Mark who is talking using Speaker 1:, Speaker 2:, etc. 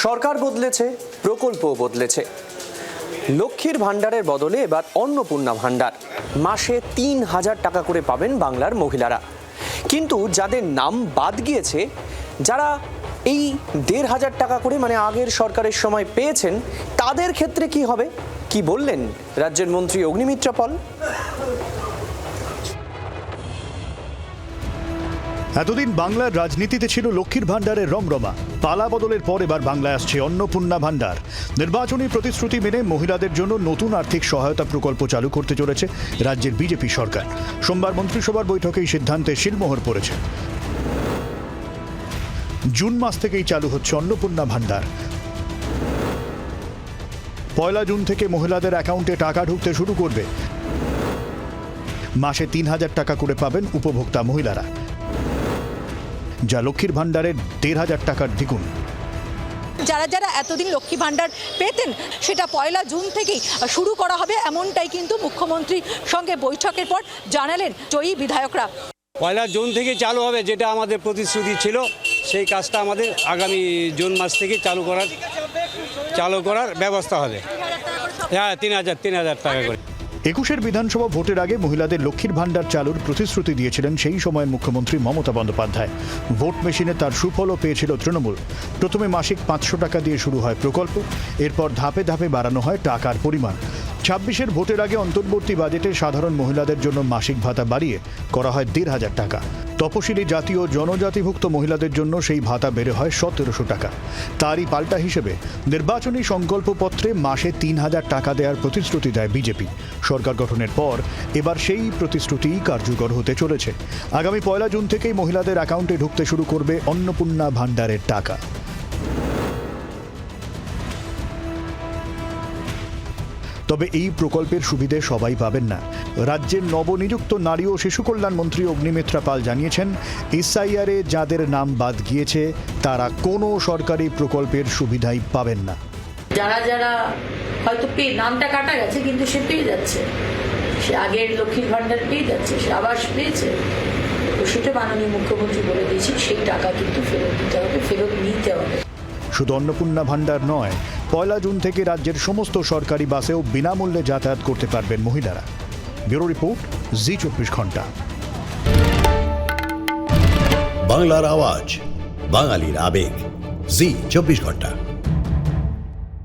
Speaker 1: সরকার বদলেছে, প্রকল্পও বদলেছে। লক্ষ্মীর ভাণ্ডারের বদলে এবার অন্নপূর্ণা ভাণ্ডার। মাসে ৩,০০০ টাকা করে পাবেন বাংলার মহিলারা। কিন্তু যাদের নাম বাদ গিয়েছে, যারা এই ১,৫০০ টাকা করে মানে আগের সরকারের সময় পেয়েছেন, তাদের ক্ষেত্রে কি হবে, কি বললেন রাজ্যের মন্ত্রী অগ্নিমিত্রা পল?
Speaker 2: এতদিন বাংলার রাজনীতিতে ছিল লক্ষ্মীর ভাণ্ডারের রমরমা। পালা বদলের পর এবার বাংলায় আসছে অন্নপূর্ণা ভাণ্ডার। নির্বাচনী প্রতিশ্রুতি মেনে মহিলাদের জন্য নতুন আর্থিক সহায়তা প্রকল্প চালু করতে চলেছে রাজ্যের বিজেপি সরকার। সোমবার মন্ত্রিসভার বৈঠকে এই সিদ্ধান্তে শিলমোহর পড়েছে। জুন মাস থেকেই চালু হচ্ছে অন্নপূর্ণা ভাণ্ডার। ১ জুন থেকে মহিলাদের অ্যাকাউন্টে টাকা ঢুকতে শুরু করবে। মাসে ৩,০০০ টাকা করে পাবেন উপভোক্তা মহিলারা, যা লক্ষ্মীর ভাণ্ডারের ১,৫০০ টাকার দ্বিগুণ।
Speaker 3: যারা যারা এতদিন লক্ষ্মী ভাণ্ডার পেতেন, সেটা ১ জুন থেকেই শুরু করা হবে, এমনটাই কিন্তু মুখ্যমন্ত্রীর সঙ্গে বৈঠকের পর জানালেন জয়ী বিধায়করা।
Speaker 4: ১ জুন থেকে চালু হবে, যেটা আমাদের প্রতিশ্রুতি ছিল, সেই কাজটা আমাদের আগামী জুন মাস থেকে চালু করার ব্যবস্থা হবে। হ্যাঁ, ৩,০০০ টাকা করে।
Speaker 2: ২১ বিধানসভা ভোটের আগে মহিলাদের লক্ষ্মীর ভাণ্ডার চালুর প্রতিশ্রুতি দিয়েছিলেন সেই সময়ের মুখ্যমন্ত্রী মমতা বন্দ্যোপাধ্যায়। ভোট মেশিনে তার সুফলও পেয়েছিল তৃণমূল। প্রথমে মাসিক ৫০০ টাকা দিয়ে শুরু হয় প্রকল্প, এরপর ধাপে ধাপে বাড়ানো হয় টাকার পরিমাণ। ২৬ ভোটের আগে অন্তর্বর্তী বাজেটে সাধারণ মহিলাদের জন্য মাসিক ভাতা বাড়িয়ে করা হয় ১,৫০০ টাকা। তপশিলি জাতি ও জনজাতিভুক্ত মহিলাদের জন্য সেই ভাতা বেড়ে হয় ১৭০০ টাকা। তারই পাল্টা হিসেবে নির্বাচনী সংকল্পপত্রে মাসে ৩,০০০ টাকা দেওয়ার প্রতিশ্রুতি দেয় বিজেপি। সরকার গঠনের পর এবার সেই প্রতিশ্রুতিই কার্যকর হতে চলেছে। আগামী ১ জুন থেকেই মহিলাদের অ্যাকাউন্টে ঢুকতে শুরু করবে অন্নপূর্ণা ভাণ্ডারের টাকা। তবে এই প্রকল্পের সুবিধে সবাই পাবেন না। রাজ্যের নবনিযুক্ত নারী ও শিশু কল্যাণ মন্ত্রী অগ্নিমিত্রা পাল জানিয়েছেন, এসআইআরে যাদের নাম বাদ গিয়েছে তারা কোনো সরকারি প্রকল্পের সুবিধাই পাবেন না।
Speaker 5: যারা যারা হয়তো নামটা কাটা গেছে, কিন্তু সে পেয়ে যাচ্ছে, সে আগের লক্ষ্মীর ভাণ্ডার পেয়ে যাচ্ছে, সে আবাস পেয়েছে, তো সেটা মাননীয় মুখ্যমন্ত্রী বলে দিয়েছি, সেই টাকা কিন্তু ফেরত দিতে হবে, ফেরত নিতে হবে।
Speaker 2: শুধু অন্নপূর্ণা ভাণ্ডার নয়, ১ জুন থেকে রাজ্যের সমস্ত সরকারি বাসেও বিনামূল্যে যাতায়াত করতে পারবেন মহিলারা। ব্যুরো রিপোর্ট, জি ২৪ ঘন্টা।
Speaker 6: বাংলার আওয়াজ, বাঙালির আবেগ, জি ২৪ ঘন্টা।